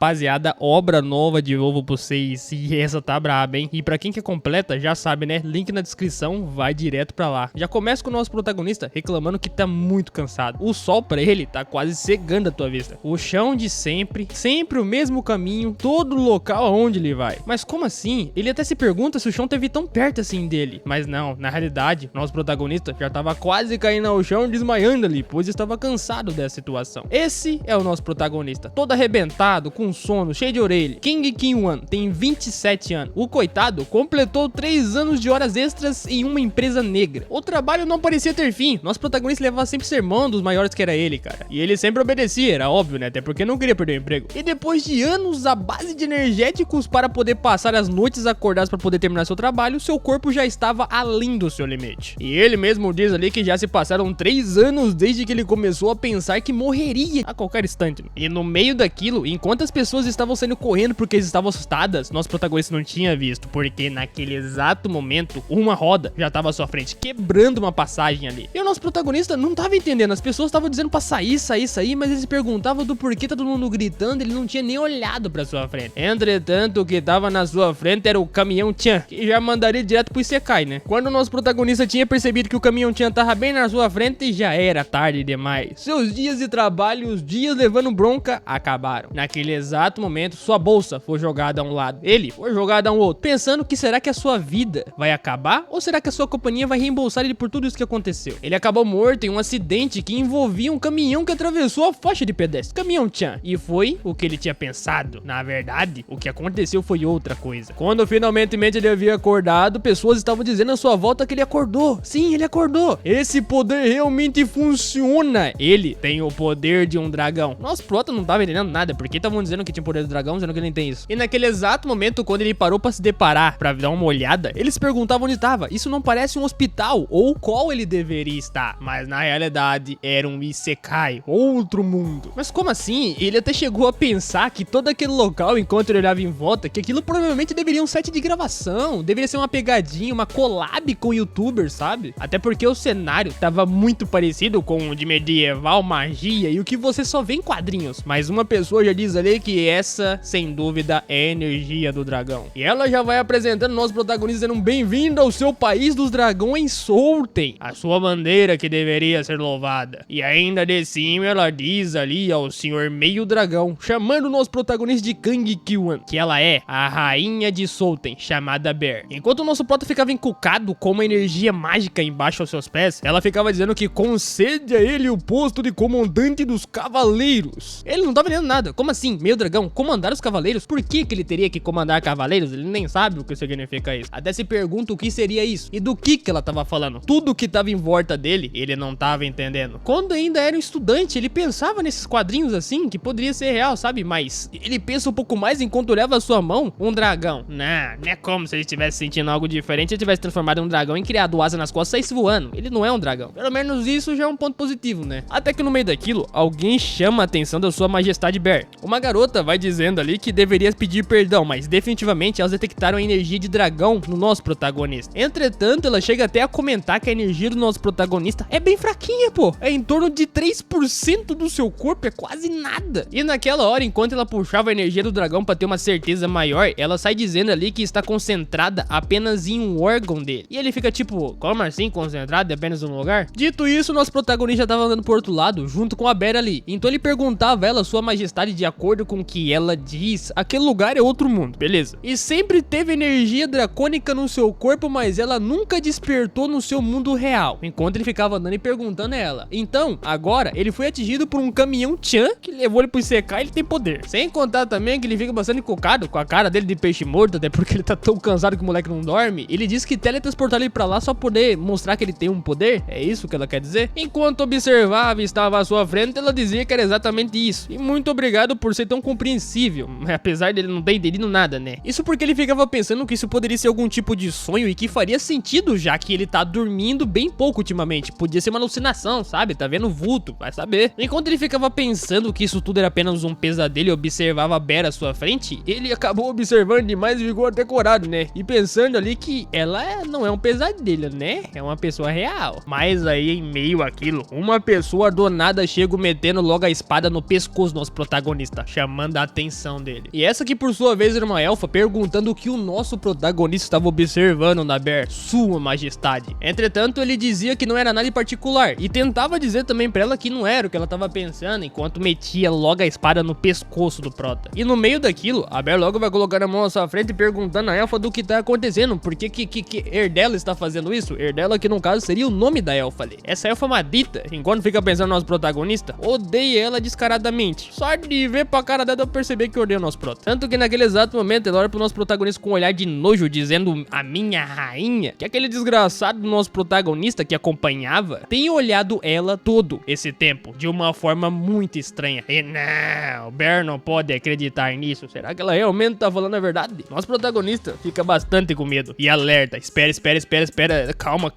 Rapaziada, obra nova de novo pra vocês, e essa tá braba, hein? E pra quem quer completa, já sabe, né? Link na descrição, vai direto pra lá. Já começa com o nosso protagonista reclamando que tá muito cansado. O sol pra ele tá quase cegando a tua vista. O chão de sempre, sempre o mesmo caminho, todo local aonde ele vai. Mas como assim? Ele até se pergunta se o chão teve tão perto assim dele. Mas não, na realidade, nosso protagonista já tava quase caindo ao chão e desmaiando ali, pois estava cansado dessa situação. Esse é o nosso protagonista, todo arrebentado, com sono, cheio de orelha. King Ki-wan tem 27 anos. O coitado completou 3 anos de horas extras em uma empresa negra. O trabalho não parecia ter fim. Nosso protagonista levava sempre sermão dos maiores que era ele, cara. E ele sempre obedecia, era óbvio, né? Até porque não queria perder o emprego. E depois de anos à base de energéticos para poder passar as noites acordadas para poder terminar seu trabalho, seu corpo já estava além do seu limite. E ele mesmo diz ali que já se passaram 3 anos desde que ele começou a pensar que morreria a qualquer instante. E no meio daquilo, enquanto as pessoas estavam saindo correndo porque estavam assustadas, nosso protagonista não tinha visto, porque naquele exato momento, uma roda já estava à sua frente, quebrando uma passagem ali. E o nosso protagonista não estava entendendo, as pessoas estavam dizendo pra sair, mas ele se perguntava do porquê tá todo mundo gritando, ele não tinha nem olhado pra sua frente. Entretanto, o que tava na sua frente era o caminhão Chan, que já mandaria direto pro Isekai, né? Quando o nosso protagonista tinha percebido que o caminhão Chan tava bem na sua frente, já era tarde demais. Seus dias de trabalho, os dias levando bronca, acabaram. Naquele exato momento, sua bolsa foi jogada a um lado, ele foi jogado a um outro, pensando que será que a sua vida vai acabar ou será que a sua companhia vai reembolsar ele por tudo isso que aconteceu. Ele acabou morto em um acidente que envolvia um caminhão que atravessou a faixa de pedestre, caminhão Chan, e foi o que ele tinha pensado. Na verdade, o que aconteceu foi outra coisa. Quando finalmente ele havia acordado, pessoas estavam dizendo à sua volta que ele acordou. Sim, ele acordou. Esse poder realmente funciona. Ele tem o poder de um dragão. Nosso prota não tava entendendo nada, porque estavam dizendo que tinha o poder do dragão, dizendo que ele nem tem isso. E naquele exato momento, quando ele parou pra se deparar, pra dar uma olhada, eles perguntavam onde estava. Isso não parece um hospital, ou qual ele deveria estar. Mas na realidade, era um Isekai, outro mundo. Mas como assim? Ele até chegou a pensar que todo aquele local, enquanto ele olhava em volta, que aquilo provavelmente deveria um set de gravação, deveria ser uma pegadinha, uma collab com youtubers, sabe? Até porque o cenário tava muito parecido com o de medieval, magia e o que você só vê em quadrinhos. Mas uma pessoa já diz ali que essa, sem dúvida, é a energia do dragão. E ela já vai apresentando nosso protagonista dizendo: bem-vindo ao seu país dos dragões, soltem a sua bandeira que deveria ser louvada. E ainda de cima ela diz ali ao senhor meio dragão, chamando o nosso protagonista de King Ki-wan, que ela é a rainha de Solten, chamada Bear. Enquanto o nosso prota ficava encucado com uma energia mágica embaixo aos seus pés, ela ficava dizendo que concede a ele o posto de comandante dos cavaleiros. Ele não tava entendendo nada. Como assim, meio dragão, comandar os cavaleiros? Por que ele teria que comandar cavaleiros? Ele nem sabe o que significa isso. Até se pergunta o que seria isso e do que ela tava falando. Tudo que tava em volta dele, ele não tava entendendo. Quando ainda era um estudante, ele pensava nesses quadrinhos assim, que poderia ser real, sabe? Mas ele pensa um pouco mais enquanto olhava a sua mão, um dragão. Não é como se ele estivesse sentindo algo diferente, ele tivesse transformado em um dragão e criado asa nas costas e saísse voando. Ele não é um dragão. Pelo menos isso já é um ponto positivo, né? Até que no meio daquilo, alguém chama a atenção da sua majestade Bear. Uma garota vai dizendo ali que deveria pedir perdão, mas definitivamente elas detectaram a energia de dragão no nosso protagonista. Entretanto, ela chega até a comentar que a energia do nosso protagonista é bem fraquinha, pô. É em torno de 3% do seu corpo, é quase nada. E naquela hora, enquanto ela puxava a energia do dragão pra ter uma certeza maior, ela sai dizendo ali que está concentrada apenas em um órgão dele. E ele fica tipo, como assim concentrado apenas em um lugar? Dito isso, nosso protagonista tava andando pro outro lado, junto com a Bear ali. Então ele perguntava a ela, sua majestade, de acordo com o que ela diz, aquele lugar é outro mundo, beleza. E sempre teve energia dracônica no seu corpo, mas ela nunca despertou no seu mundo real. Enquanto ele ficava andando e perguntando a ela. Então, agora, ele foi atingido por um caminhão Chan, que levou ele pro Isekai e ele tem poder. Sem contar também que ele fica bastante cocado com a cara dele de peixe morto, até porque ele tá tão cansado que o moleque não dorme. Ele disse que teletransportar ele pra lá só poder mostrar que ele tem um poder. É isso que ela quer dizer? Enquanto observava e estava à sua frente, ela dizia que era exatamente isso. E muito obrigado por ser tão compreensível, apesar dele não ter entendido nada, né? Isso porque ele ficava pensando que isso poderia ser algum tipo de sonho e que faria sentido, já que ele tá dormindo bem pouco ultimamente. Podia ser uma alucinação, sabe? Tá vendo vulto, vai saber. Enquanto ele ficava pensando que isso tudo era apenas um pesadelo e observava a Bear à sua frente, ele acabou observando demais e ficou até corado, né? E pensando ali que ela não é um pesadelo, né? É uma pessoa real. Mas aí, em meio àquilo, uma pessoa do nada chega metendo logo a espada no pescoço do nosso protagonista, chamando chamando a atenção dele. E essa que por sua vez era uma elfa perguntando o que o nosso protagonista estava observando na Bear, sua majestade. Entretanto, ele dizia que não era nada em particular e tentava dizer também pra ela que não era o que ela tava pensando, enquanto metia logo a espada no pescoço do prota. E no meio daquilo, a Bear logo vai colocar a mão à sua frente perguntando a elfa do que tá acontecendo, por que Erdella está fazendo isso? Erdella, que no caso seria o nome da elfa ali. Essa elfa madita, enquanto fica pensando no nosso protagonista, odeia ela descaradamente. Só de ver pra cara dela eu perceber que odeia o nosso prota. Tanto que naquele exato momento ela olha pro nosso protagonista com um olhar de nojo, dizendo a minha rainha, que aquele desgraçado do nosso protagonista que acompanhava tem olhado ela todo esse tempo, de uma forma muito estranha. E não, o Bear não pode acreditar nisso. Será que ela realmente tá falando a verdade? Nosso protagonista fica bastante com medo e alerta. Espera. Calma.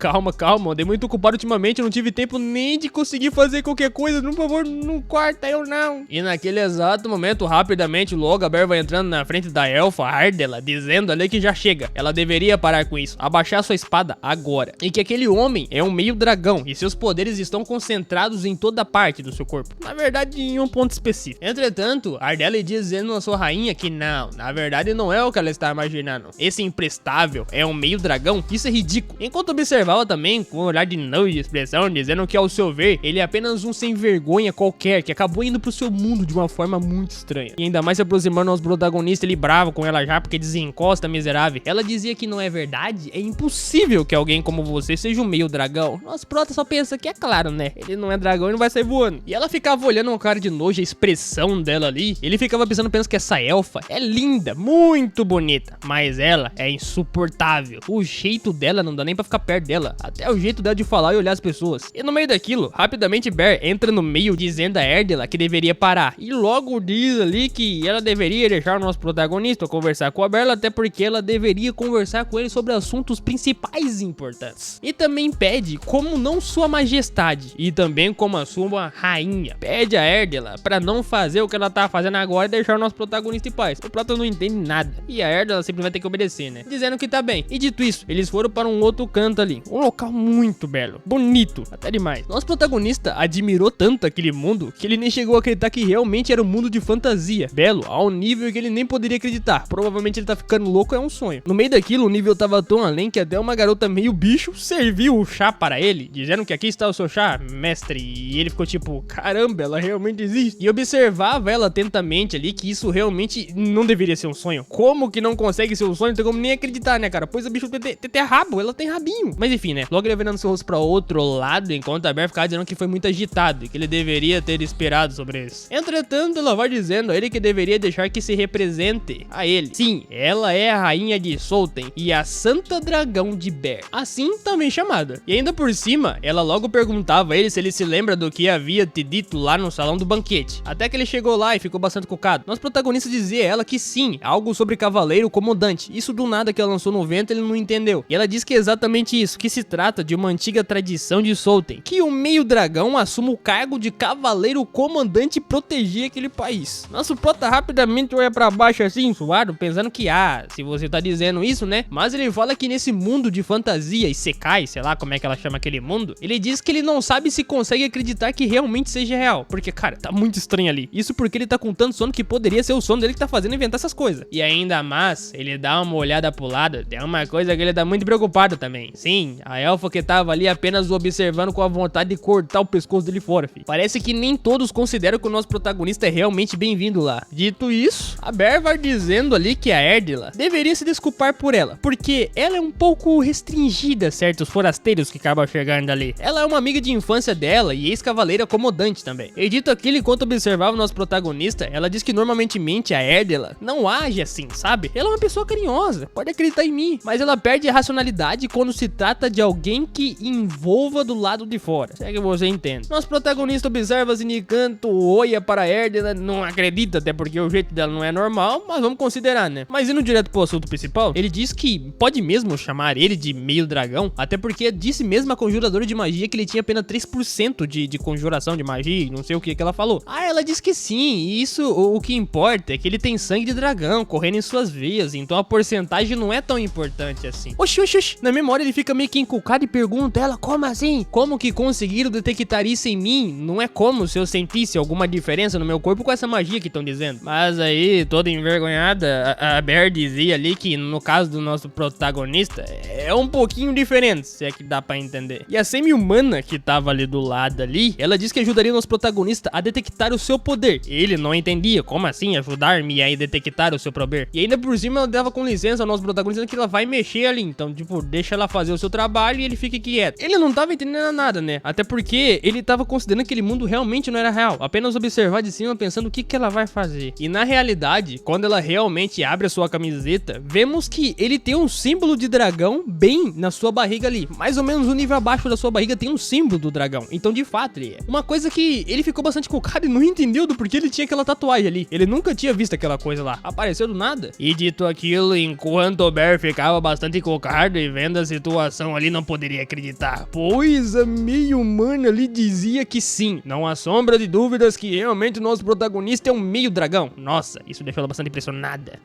Eu dei muito ocupado ultimamente, eu não tive tempo nem de conseguir fazer qualquer coisa. Por favor, não corta eu não. E naquele exato momento, rapidamente, logo a Bear vai entrando na frente da elfa Ardella, dizendo ali que já chega. Ela deveria parar com isso, abaixar sua espada agora. E que aquele homem é um meio dragão e seus poderes estão concentrados em toda parte do seu corpo. Na verdade, em um ponto específico. Entretanto, Ardella dizendo à sua rainha que não, na verdade não é o que ela está imaginando. Esse imprestável é um meio dragão, isso é ridículo. Enquanto observava também com um olhar de nojo e expressão, dizendo que ao seu ver, ele é apenas um sem vergonha qualquer, que acabou indo pro seu mundo de uma forma muito estranha. E ainda mais se aproximando aos protagonistas, ele bravo com ela já, porque desencosta miserável. Ela dizia que não é verdade, é impossível que alguém como você seja um meio dragão. Nosso prota só pensa que é claro, né? Ele não é dragão e não vai sair voando. E ela ficava olhando um cara de nojo, a expressão dela ali. Ele ficava pensando que essa elfa é linda, muito bonita, mas ela é insuportável. O jeito dela não dá nem pra ficar perto dela, até o jeito dela de falar e olhar as pessoas. E no meio daquilo, rapidamente Bear entra no meio dizendo a Erdella que deveria parar. E logo diz ali que ela deveria deixar o nosso protagonista conversar com a Bear, até porque ela deveria conversar com ele sobre assuntos principais e importantes. E também pede como não sua majestade e também como a sua rainha. Pede a Erdella pra não fazer o que ela tá fazendo agora e deixar o nosso protagonista em paz. O prota não entende nada e a Erdella sempre vai ter que obedecer, né? Dizendo que tá bem. E dito isso, eles foram para um outro canto ali. Um local muito belo, bonito, até demais. Nosso protagonista admirou tanto aquele mundo que ele nem chegou a acreditar que realmente era um mundo de fantasia. Belo, ao nível que ele nem poderia acreditar. Provavelmente ele tá ficando louco, é um sonho. No meio daquilo, o nível tava tão além que até uma garota meio bicho serviu o chá para ele, dizendo que aqui está o seu chá, mestre. E ele ficou tipo, caramba, ela realmente existe. E observava ela atentamente ali que isso realmente não deveria ser um sonho. Como que não consegue ser um sonho? Não tem como nem acreditar, né, cara? Pois a bicho tem rabo, ela tem rabinho. Mas enfim, né? Logo ele virando seu rosto pra outro lado, enquanto a Bear ficava dizendo que foi muito agitado e que ele deveria ter esperado sobre isso. Entretanto, ela vai dizendo a ele que deveria deixar que se represente a ele. Sim, ela é a rainha de Solten e a Santa Dragão de Bear, assim também chamada. E ainda por cima, ela logo perguntava a ele se ele se lembra do que havia te dito lá no salão do banquete. Até que ele chegou lá e ficou bastante cocado. Nosso protagonista dizia a ela que sim, algo sobre cavaleiro comandante. Isso do nada que ela lançou no vento, ele não entendeu. E ela diz que é exatamente isso, que se trata de uma antiga tradição de Solten, que o meio dragão assuma o cargo de cavaleiro comandante e proteger aquele país. Nosso prota rapidamente olha pra baixo assim, suado, pensando que, se você tá dizendo isso, né? Mas ele fala que nesse mundo de fantasia e secai, sei lá como é que ela chama aquele mundo, ele diz que ele não sabe se consegue acreditar que realmente seja real. Porque, cara, tá muito estranho ali. Isso porque ele tá com tanto sono que poderia ser o sono dele que tá fazendo inventar essas coisas. E ainda mais, ele dá uma olhada pro lado, tem uma coisa que ele tá muito preocupado também. Sim, a elfa que tava ali apenas o observando com a vontade de cortar o pescoço dele fora, filho. Parece que nem todos consideram que o nosso protagonista é realmente bem-vindo lá. Dito isso, a Bear vai dizendo ali que a Erdella deveria se desculpar por ela, porque ela é um pouco restringida a certos forasteiros que acabam chegando ali. Ela é uma amiga de infância dela e ex-cavaleira acomodante também. E dito aquilo, enquanto observava o nosso protagonista, ela diz que normalmente a Erdella não age assim, sabe? Ela é uma pessoa carinhosa, pode acreditar em mim, mas ela perde a racionalidade quando se trata de alguém que envolva do lado de fora. Se é que você entende. Nosso protagonista observa assim de canto, olha para a Erdella, não acredita, até porque o jeito dela não é normal, mas vamos considerar, né? Mas indo direto pro assunto principal, ele diz que pode mesmo chamar ele de meio dragão, até porque disse mesmo a conjuradora de magia que ele tinha apenas 3% de conjuração de magia, não sei o que ela falou. Ela diz que sim, e isso o que importa é que ele tem sangue de dragão correndo em suas veias, então a porcentagem não é tão importante assim. Oxi. Na memória ele fica meio que encucado e pergunta ela, como assim? Como que conseguiram detectar isso em mim? Não é como se eu sentisse alguma diferença no meu corpo com essa magia magia que estão dizendo. Mas aí, toda envergonhada, a Bear dizia ali que no caso do nosso protagonista é um pouquinho diferente, se é que dá pra entender. E a semi-humana que tava ali do lado ali, ela disse que ajudaria o nosso protagonista a detectar o seu poder. Ele não entendia, como assim ajudar-me a detectar o seu poder? E ainda por cima ela dava com licença ao nosso protagonista que ela vai mexer ali, então tipo, deixa ela fazer o seu trabalho e ele fica quieto. Ele não tava entendendo nada, né? Até porque ele tava considerando que aquele mundo realmente não era real, apenas observar de cima pensando o que ela vai fazer. E na realidade, quando ela realmente abre a sua camiseta, vemos que ele tem um símbolo de dragão bem na sua barriga ali, mais ou menos um nível abaixo da sua barriga tem um símbolo do dragão. Então de fato ele é. Uma coisa que ele ficou bastante colocado e não entendeu do porquê ele tinha aquela tatuagem ali. Ele nunca tinha visto aquela coisa lá, apareceu do nada. E dito aquilo, enquanto o Bear ficava bastante colocado e vendo a situação ali, não poderia acreditar, pois a meio-humana ali dizia que sim, não há sombra de dúvidas que realmente o nosso protagonista é um meio dragão. Nossa, isso deixou ela bastante impressionada.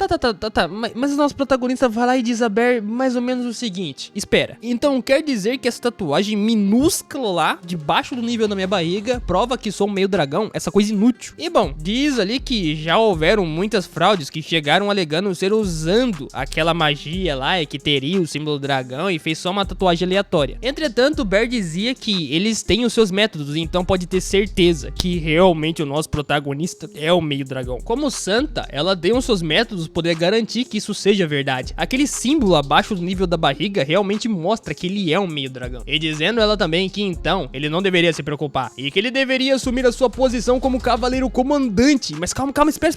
Tá, mas o nosso protagonista vai lá e diz a Bear mais ou menos o seguinte: espera, então quer dizer que essa tatuagem minúscula lá, debaixo do nível da minha barriga, prova que sou um meio dragão? Essa coisa inútil. E bom, diz ali que já houveram muitas fraudes que chegaram alegando ser usando aquela magia lá e que teria o símbolo do dragão e fez só uma tatuagem aleatória. Entretanto, o Bear dizia que eles têm os seus métodos, então pode ter certeza que realmente o nosso protagonista é o meio dragão. Como santa, ela tem os seus métodos poder garantir que isso seja verdade. Aquele símbolo abaixo do nível da barriga realmente mostra que ele é um meio dragão. E dizendo ela também que então ele não deveria se preocupar e que ele deveria assumir a sua posição como cavaleiro comandante. Mas calma, espera,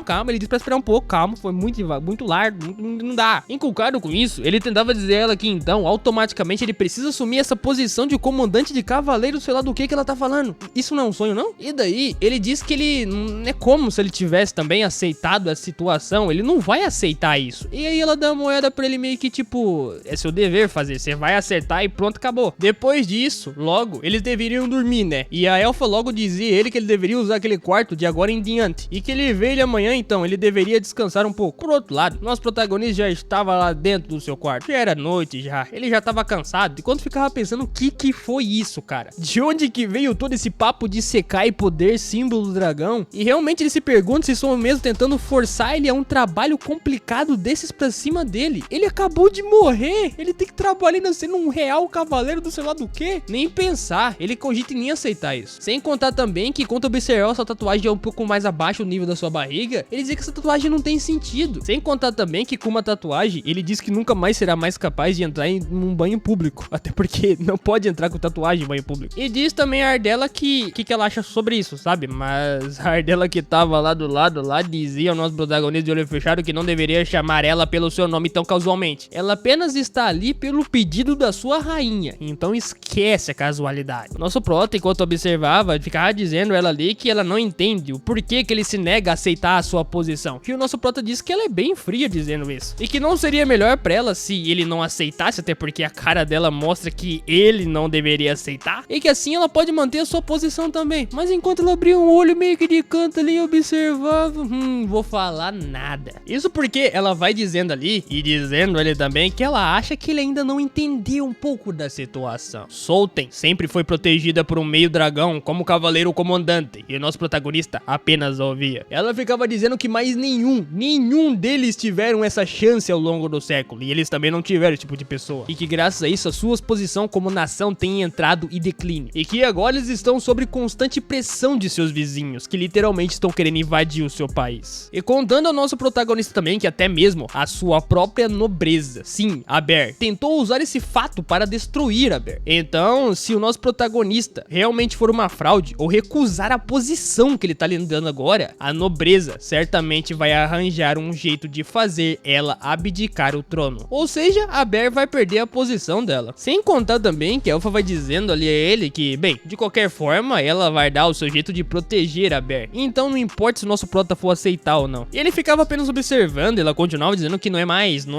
calma. Ele disse pra esperar um pouco, calma, foi muito largo, não dá. Inculcado com isso, ele tentava dizer a ela que então automaticamente ele precisa assumir essa posição de comandante de cavaleiro, sei lá do que ela tá falando. Isso não é um sonho, não? E daí, ele diz que ele não é como se ele tivesse também aceitado a situação, ele não vai aceitar isso. E aí ela dá a moeda pra ele meio que tipo, é seu dever fazer, você vai acertar e pronto, acabou. Depois disso, logo, eles deveriam dormir, né? E a elfa logo dizia ele que ele deveria usar aquele quarto de agora em diante. E que ele veio ele amanhã, então, ele deveria descansar um pouco. Por outro lado, nosso protagonista já estava lá dentro do seu quarto. Já era noite já, ele já tava cansado. E quando ficava pensando, o que foi isso, cara? De onde que veio todo esse papo de secar e poder, símbolo do dragão? E realmente ele se pergunta se são mesmo tentando forçar ele a um trabalho complicado desses pra cima dele. Ele acabou de morrer, ele tem que trabalhar ainda sendo um real cavaleiro do sei lá do que? Nem pensar, ele cogita em nem aceitar isso. Sem contar também que quando observar essa tatuagem é um pouco mais abaixo do nível da sua barriga, ele diz que essa tatuagem não tem sentido. Sem contar também que com uma tatuagem, ele diz que nunca mais será mais capaz de entrar em um banho público. Até porque não pode entrar com tatuagem em banho público. E diz também a Ardella que ela acha sobre isso, sabe? Mas a Ardella que tava lá do lado, lá dizia ao nosso protagonista de olho fechado que não deveria chamar ela pelo seu nome tão casualmente. Ela apenas está ali pelo pedido da sua rainha. Então esquece a casualidade. O nosso prota, enquanto observava, ficava dizendo ela ali que ela não entende o porquê que ele se nega a aceitar a sua posição. E o nosso prota disse que ela é bem fria dizendo isso. E que não seria melhor pra ela se ele não aceitasse, até porque a cara dela mostra que ele não deveria aceitar. E que assim ela pode manter a sua posição também. Mas enquanto ela abria um olho meio que de canto ali e observava, vou falar nada. Isso porque ela vai dizendo ali, e dizendo ele também, que ela acha que ele ainda não entendeu um pouco da situação. Solten sempre foi protegida por um meio dragão como cavaleiro comandante, e o nosso protagonista apenas ouvia. Ela ficava dizendo que mais nenhum deles tiveram essa chance ao longo do século, e eles também não tiveram esse tipo de pessoa, e que graças a isso a sua posição como nação tem entrado e decline, e que agora eles estão sob constante pressão de seus vizinhos, que literalmente estão querendo invadir o seu país. E contando ao nosso protagonista também que até mesmo a sua própria nobreza, sim, a Bear, tentou usar esse fato para destruir a Bear. Então, se o nosso protagonista realmente for uma fraude ou recusar a posição que ele tá lhe dando agora, a nobreza certamente vai arranjar um jeito de fazer ela abdicar o trono. Ou seja, a Bear vai perder a posição dela. Sem contar também que a Elfa vai dizendo ali a ele que, bem, de qualquer forma, ela vai dar o seu jeito de proteger a Bear. Então não importa se o nosso prota for aceitar ou não. E ele ficava apenas observando, e ela continuava dizendo que não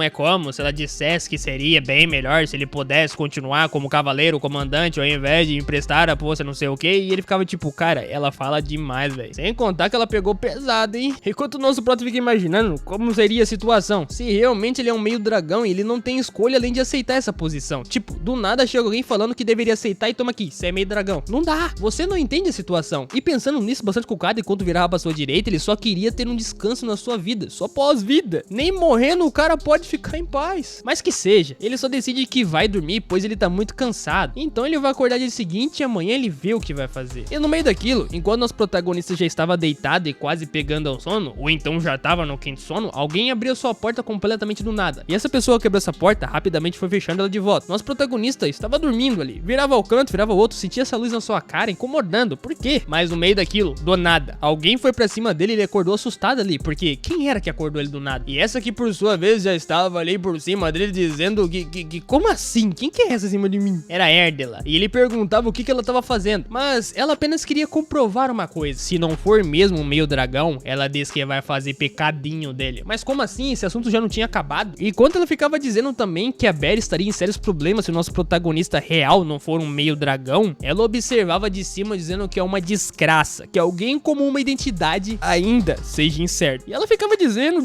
é como se ela dissesse que seria bem melhor se ele pudesse continuar como cavaleiro comandante ao invés de emprestar a poça não sei o que. E ele ficava tipo, cara, ela fala demais, velho. Sem contar que ela pegou pesado, hein? Enquanto o nosso prota fica imaginando como seria a situação se realmente ele é um meio dragão e ele não tem escolha além de aceitar essa posição. Tipo, do nada chega alguém falando que deveria aceitar e toma aqui, você é meio dragão. Não dá, você não entende a situação. E pensando nisso bastante colocado, enquanto outro virava pra sua direita, ele só queria ter um descanso na sua vida, só pós-vida. Nem morrendo o cara pode ficar em paz. Mas que seja, ele só decide que vai dormir, pois ele tá muito cansado. Então ele vai acordar dia seguinte e amanhã ele vê o que vai fazer. E no meio daquilo, enquanto nosso protagonista já estava deitado e quase pegando ao sono, ou então já tava no quente sono, alguém abriu sua porta completamente do nada. E essa pessoa que abriu essa porta rapidamente foi fechando ela de volta. Nosso protagonista estava dormindo ali, virava ao canto, virava ao outro, sentia essa luz na sua cara, incomodando. Por quê? Mas no meio daquilo, do nada, alguém foi pra cima dele e ele acordou assustado ali, porque quem era que acordou ele do nada? E essa aqui por sua vez já estava ali por cima dele dizendo que como assim? Quem que é essa acima de mim? Era Erdela. E ele perguntava o que ela tava fazendo, mas ela apenas queria comprovar uma coisa. Se não for mesmo um meio dragão, ela diz que vai fazer pecadinho dele. Mas como assim? Esse assunto já não tinha acabado? E enquanto ela ficava dizendo também que a Berry estaria em sérios problemas se o nosso protagonista real não for um meio dragão, ela observava de cima dizendo que é uma desgraça, que alguém como uma identidade ainda seja incerto. E ela ficava dizendo,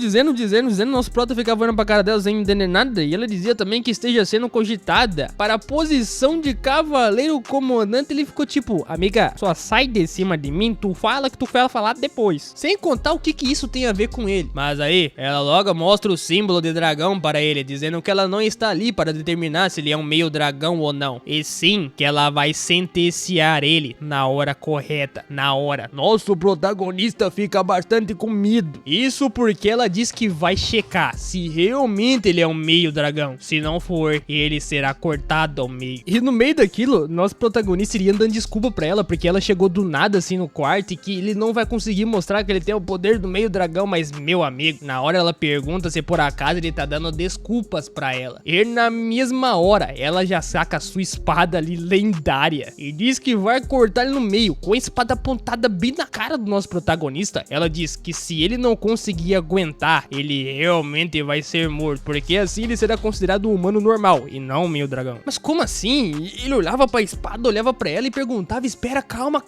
nosso prota ficava olhando pra cara dela sem entender nada, e ela dizia também que esteja sendo cogitada para a posição de cavaleiro comandante. Ele ficou tipo, amiga, só sai de cima de mim, tu fala que tu vai falar depois. Sem contar o que isso tem a ver com ele. Mas aí, ela logo mostra o símbolo de dragão para ele, dizendo que ela não está ali para determinar se ele é um meio dragão ou não, e sim que ela vai sentenciar ele na hora correta, na hora. Nosso protagonista fica bastante com medo. Isso porque ela diz que vai checar se realmente ele é um meio dragão. Se não for, ele será cortado ao meio. E no meio daquilo, nosso protagonista iria dando desculpa pra ela, porque ela chegou do nada assim no quarto e que ele não vai conseguir mostrar que ele tem o poder do meio dragão. Mas meu amigo, na hora ela pergunta se por acaso ele tá dando desculpas pra ela. E na mesma hora, ela já saca a sua espada ali lendária e diz que vai cortar ele no meio, com a espada apontada bem na cara do nosso protagonista. Ela diz que se ele não conseguir aguentar, ele realmente vai ser morto, porque assim ele será considerado um humano normal e não um meio dragão. Mas como assim? Ele olhava pra espada, olhava pra ela e perguntava, espera, calma.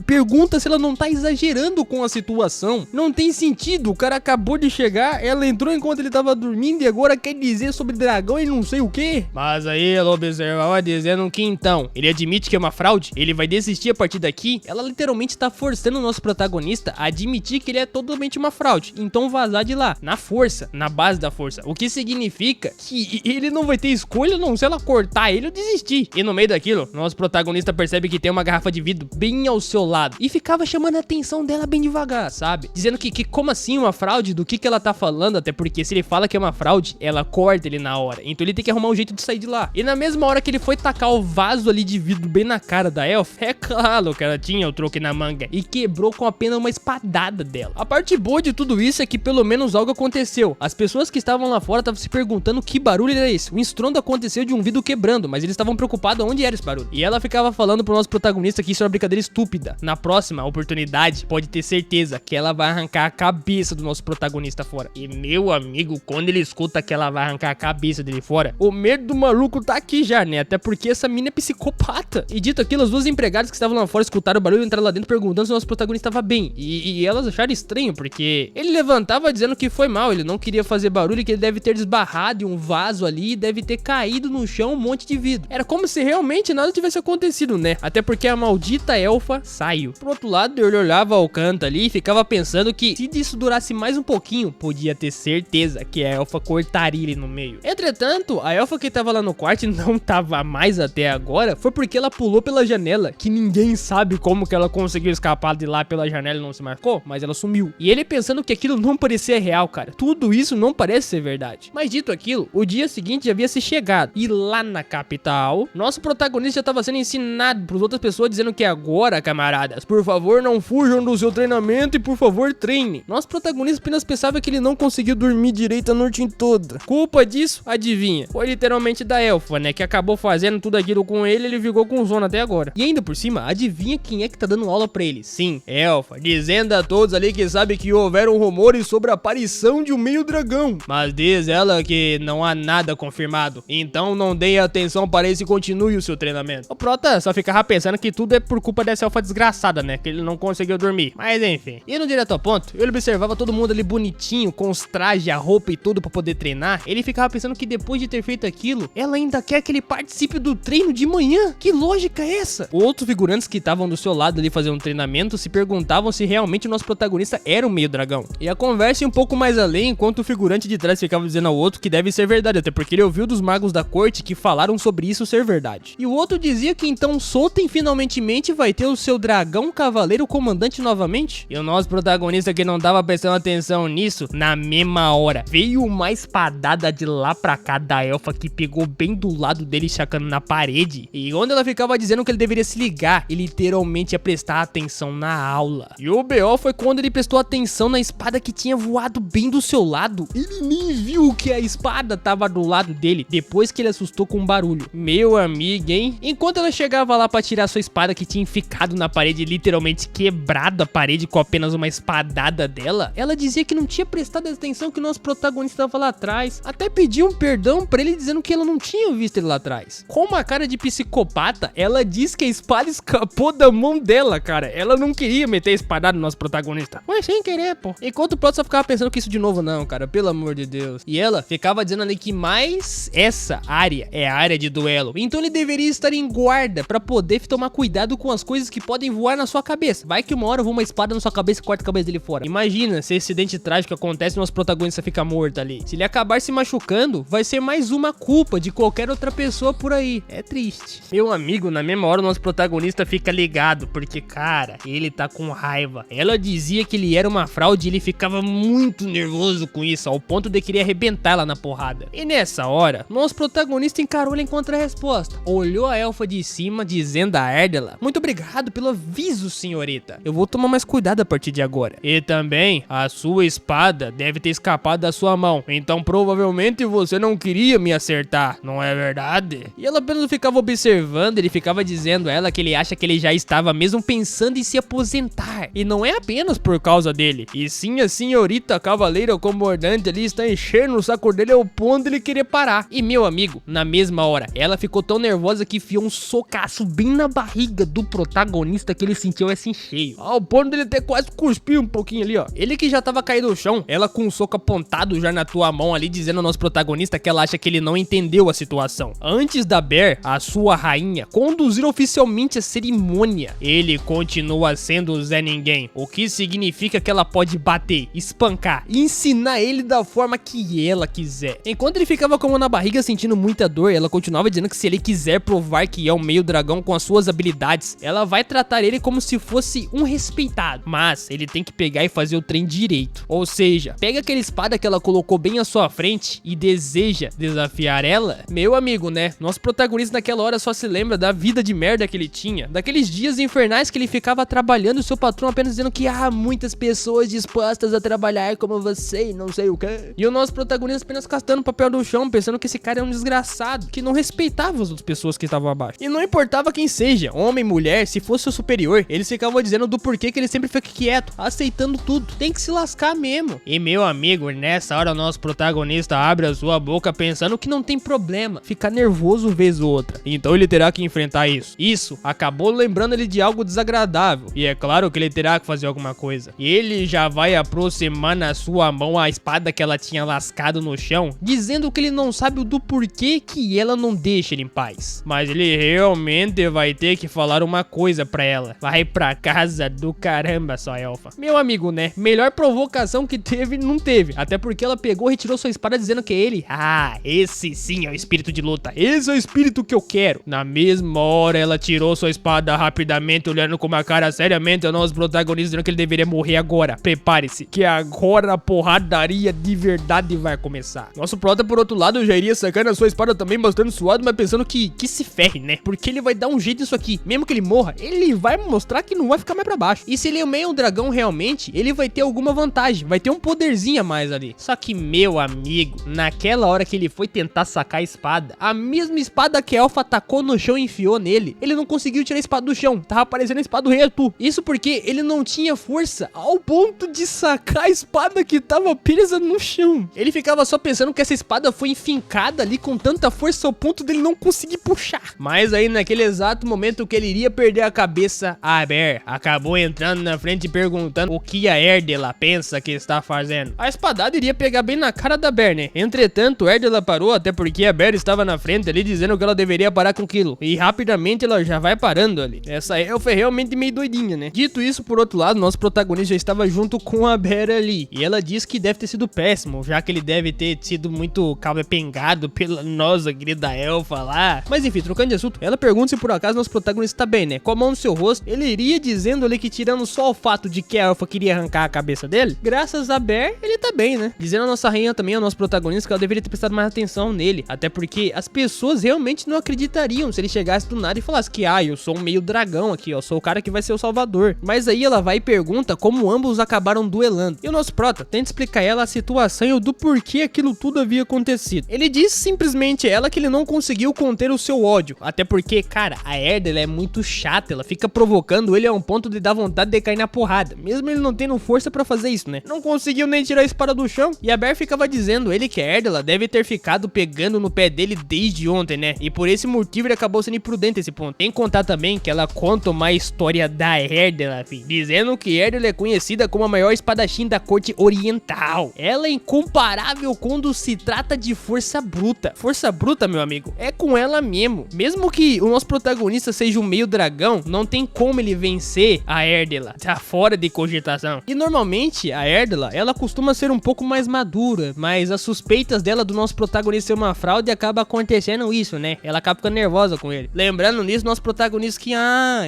Pergunta se ela não tá exagerando com a situação. Não tem sentido, o cara acabou de chegar, ela entrou enquanto ele tava dormindo e agora quer dizer sobre dragão e não sei o que. Mas aí ela observava dizendo que então, ele admite que é uma fraude, ele vai desistir a partir daqui. Ela literalmente tá forçando o nosso protagonista a admitir que ele é totalmente uma fraude, então vazar de lá, na força, na base da força, o que significa que ele não vai ter escolha não se ela cortar ele ou desistir. E no meio daquilo, nosso protagonista percebe que tem uma garrafa de vidro bem ao seu lado e ficava chamando a atenção dela bem devagar, sabe? Dizendo que como assim uma fraude, do que ela tá falando, até porque se ele fala que é uma fraude, ela corta ele na hora, então ele tem que arrumar um jeito de sair de lá. E na mesma hora que ele foi tacar o vaso ali de vidro bem na cara da elfa, é claro que ela tinha o troco na manga e quebrou com apenas uma espadada dela. A parte boa de tudo isso é que pelo menos algo aconteceu. As pessoas que estavam lá fora estavam se perguntando que barulho era esse. O estrondo aconteceu de um vidro quebrando, mas eles estavam preocupados onde era esse barulho. E ela ficava falando pro nosso protagonista que isso era uma brincadeira estúpida. Na próxima oportunidade, pode ter certeza que ela vai arrancar a cabeça do nosso protagonista fora. E meu amigo, quando ele escuta que ela vai arrancar a cabeça dele fora, o medo do maluco tá aqui já, né? Até porque essa mina é psicopata. E dito aquilo, as duas empregadas que estavam lá fora escutaram o barulho e entraram lá dentro perguntando se o nosso protagonista estava bem. E elas acharam estranho, porque ele levantava dizendo que foi mal, ele não queria fazer barulho, que ele deve ter desbarrado em um vaso ali e deve ter caído no chão um monte de vidro. Era como se realmente nada tivesse acontecido, né? Até porque a maldita elfa saiu. Por outro lado, ele olhava ao canto ali e ficava pensando que se isso durasse mais um pouquinho, podia ter certeza que a elfa cortaria ele no meio. Entretanto, a elfa que tava lá no quarto e não tava mais até agora, foi porque ela pulou pela janela, que ninguém sabe como que ela conseguiu escapar de lá pela janela e não se marcou, mas ela sumiu. E ele pensando que aquilo não parecia real, cara. Tudo isso não parece ser verdade. Mas dito aquilo, o dia seguinte já havia se chegado. E lá na capital, nosso protagonista já estava sendo ensinado por outras pessoas dizendo que agora, camaradas, por favor não fujam do seu treinamento e por favor treine. Nosso protagonista apenas pensava que ele não conseguiu dormir direito a noite toda. Culpa disso, adivinha? Foi literalmente da elfa, né? Que acabou fazendo tudo aquilo com ele ficou com sono até agora. E ainda por cima, adivinha quem é que tá dando aula pra ele? Sim, elfa, dizendo a todos ali que sabe que houveram rumores sobre a aparição de um meio dragão. Mas diz ela que não há nada confirmado. Então não dê atenção para isso e continue o seu treinamento. O prota só ficava pensando que tudo é por culpa dessa elfa desgraçada, né? Que ele não conseguiu dormir. Mas enfim. Indo direto ao ponto, ele observava todo mundo ali bonitinho, com os trajes, a roupa e tudo pra poder treinar. Ele ficava pensando que depois de ter feito aquilo, ela ainda quer que ele participe do treino de manhã. Que lógica é essa? Outros figurantes que estavam do seu lado ali fazendo um treinamento se perguntavam perguntavam se realmente o nosso protagonista era um meio dragão. E a conversa ia um pouco mais além, enquanto o figurante de trás ficava dizendo ao outro que deve ser verdade, até porque ele ouviu dos magos da corte que falaram sobre isso ser verdade. E o outro dizia que então Soten finalmente vai ter o seu dragão cavaleiro comandante novamente. E o nosso protagonista, que não tava prestando atenção nisso, na mesma hora veio uma espadada de lá pra cá da elfa que pegou bem do lado dele, chacando na parede. E onde ela ficava dizendo que ele deveria se ligar e literalmente ia prestar atenção na aula. E o BO foi quando ele prestou atenção na espada que tinha voado bem do seu lado. Ele nem viu que a espada tava do lado dele, depois que ele assustou com um barulho. Meu amigo, hein? Enquanto ela chegava lá pra tirar sua espada que tinha ficado na parede, literalmente quebrado a parede com apenas uma espadada dela, ela dizia que não tinha prestado atenção que o nosso protagonista estava lá atrás. Até pediu um perdão pra ele, dizendo que ela não tinha visto ele lá atrás. Com uma cara de psicopata, ela disse que a espada escapou da mão dela, cara. Ela não queria meter a espadada no nosso protagonista. Foi sem querer, pô. Enquanto o Proto só ficava pensando que isso de novo não, cara, pelo amor de Deus. E ela ficava dizendo ali que mais essa área é a área de duelo. Então ele deveria estar em guarda pra poder tomar cuidado com as coisas que podem voar na sua cabeça. Vai que uma hora voa uma espada na sua cabeça e corta a cabeça dele fora. Imagina se esse acidente trágico acontece e o nosso protagonista fica morto ali. Se ele acabar se machucando, vai ser mais uma culpa de qualquer outra pessoa por aí. É triste. Meu amigo, na mesma hora o nosso protagonista fica ligado, porque, cara, ele tá com raiva. Ela dizia que ele era uma fraude e ele ficava muito nervoso com isso, ao ponto de querer arrebentar ela na porrada. E nessa hora, nosso protagonista encarou ela em contra-resposta. Olhou a elfa de cima, dizendo a Erdela: muito obrigado pelo aviso, senhorita. Eu vou tomar mais cuidado a partir de agora. E também, a sua espada deve ter escapado da sua mão. Então provavelmente você não queria me acertar, não é verdade? E ela apenas ficava observando, ele ficava dizendo a ela que ele acha que ele já estava mesmo pensando em se aposentar. E não é apenas por causa dele, e sim a senhorita cavaleira comandante ali está enchendo o saco dele ao ponto de ele querer parar. E meu amigo, na mesma hora, ela ficou tão nervosa que enfiou um socaço bem na barriga do protagonista que ele sentiu assim cheio, ao ponto dele ter quase cuspido um pouquinho ali, ó. Ele que já tava caído no chão, ela com um soco apontado já na tua mão ali, dizendo ao nosso protagonista que ela acha que ele não entendeu a situação. Antes da Bear, a sua rainha, conduzir oficialmente a cerimônia, ele continua sendo o Zé Ninguém, o que significa que ela pode bater, espancar e ensinar ele da forma que ela quiser. Enquanto ele ficava com a mão na barriga sentindo muita dor, ela continuava dizendo que se ele quiser provar que é um meio dragão com as suas habilidades, ela vai tratar ele como se fosse um respeitado, mas ele tem que pegar e fazer o trem direito. Ou seja, pega aquela espada que ela colocou bem à sua frente e deseja desafiar ela. Meu amigo, né? Nosso protagonista naquela hora só se lembra da vida de merda que ele tinha, daqueles dias infernais que ele ficava trabalhando e seu patrão apenas dizendo que há muitas pessoas dispostas a trabalhar como você e não sei o que. E o nosso protagonista apenas castando papel no chão, pensando que esse cara é um desgraçado, que não respeitava as outras pessoas que estavam abaixo. E não importava quem seja, homem, mulher, se fosse o superior, eles ficavam dizendo do porquê que ele sempre fica quieto, aceitando tudo. Tem que se lascar mesmo. E meu amigo, nessa hora o nosso protagonista abre a sua boca pensando que não tem problema ficar nervoso vez ou outra. Então ele terá que enfrentar isso. Isso acabou lembrando ele de algo desagradável. E é claro que ele terá que fazer alguma coisa. E ele já vai aproximar na sua mão a espada que ela tinha lascado no chão, dizendo que ele não sabe o do porquê que ela não deixa ele em paz. Mas ele realmente vai ter que falar uma coisa pra ela. Vai pra casa do caramba, sua elfa. Meu amigo, né? Melhor provocação que teve, não teve. Até porque ela pegou e retirou sua espada dizendo que ele... Ah, esse sim é o espírito de luta. Esse é o espírito que eu quero. Na mesma hora, ela tirou sua espada rapidamente, olhando com uma cara seriamente ao nosso protagonista, dizendo que ele deveria morrer agora. Prepare-se, que agora a porradaria de verdade vai começar. Nosso prota, por outro lado, já iria sacando a sua espada também, mostrando suado, mas pensando que se ferre, né? Porque ele vai dar um jeito nisso aqui. Mesmo que ele morra, ele vai mostrar que não vai ficar mais pra baixo. E se ele é meio um dragão realmente, ele vai ter alguma vantagem. Vai ter um poderzinho a mais ali. Só que, meu amigo, naquela hora que ele foi tentar sacar a espada, a mesma espada que a elfa atacou no chão e enfiou nele, ele não conseguiu tirar a espada do chão. Tava parecendo a espada do rei Arthur. Isso porque ele não tinha força ao ponto de sacar a espada que tava presa no chão. Ele ficava só pensando que essa espada foi enfincada ali com tanta força ao ponto dele não conseguir puxar. Mas aí naquele exato momento que ele iria perder a cabeça, a Bear acabou entrando na frente e perguntando o que a Erdela pensa que está fazendo. A espadada iria pegar bem na cara da Bear, né? Entretanto, Erdela parou, até porque a Bear estava na frente ali dizendo que ela deveria parar com aquilo. E rapidamente ela já vai parando ali. Essa elfa é realmente meio doidinha, né? Dito isso, por outro lado, nosso protagonista já estava junto com a Bear ali, e ela diz que deve ter sido péssimo, já que ele deve ter sido muito calma-pengado pela nossa querida elfa lá. Mas enfim, trocando de assunto, ela pergunta se por acaso nosso protagonista tá bem, né? Com a mão no seu rosto, ele iria dizendo ali que tirando só o fato de que a elfa queria arrancar a cabeça dele, graças a Bear, ele tá bem, né? Dizendo a nossa rainha também, ao nosso protagonista, que ela deveria ter prestado mais atenção nele, até porque as pessoas realmente não acreditariam se ele chegasse do nada e falasse que, eu sou um meio dragão aqui, ó, sou o cara que vai ser o salvador. Mas aí ela vai e pergunta como ambos acabaram duelando. E o nosso prota tenta explicar a ela a situação e o do porquê aquilo tudo havia acontecido. Ele diz simplesmente a ela que ele não conseguiu conter o seu ódio, até porque, cara, a Erdela é muito chata, ela fica provocando ele a um ponto de dar vontade de cair na porrada, mesmo ele não tendo força pra fazer isso, né? Não conseguiu nem tirar a espada do chão, e a Bear ficava dizendo ele que a Erdela deve ter ficado pegando no pé dele desde ontem, né? E por esse motivo ele acabou sendo imprudente esse ponto. Tem que contar também que ela conta uma história da Erdela, filho, dizendo que Erdela é conhecida como a maior espadachim da corte oriental. Ela é incomparável quando se trata de força bruta. Força bruta, meu amigo, é com ela mesmo. Mesmo que o nosso protagonista seja um meio dragão, não tem como ele vencer a Erdela. Tá fora de cogitação. E normalmente a Erdela, ela costuma ser um pouco mais madura, mas as suspeitas dela do nosso protagonista ser uma fraude acaba acontecendo isso, né? Ela acaba ficando nervosa com ele. Lembrando nisso, nosso protagonista que,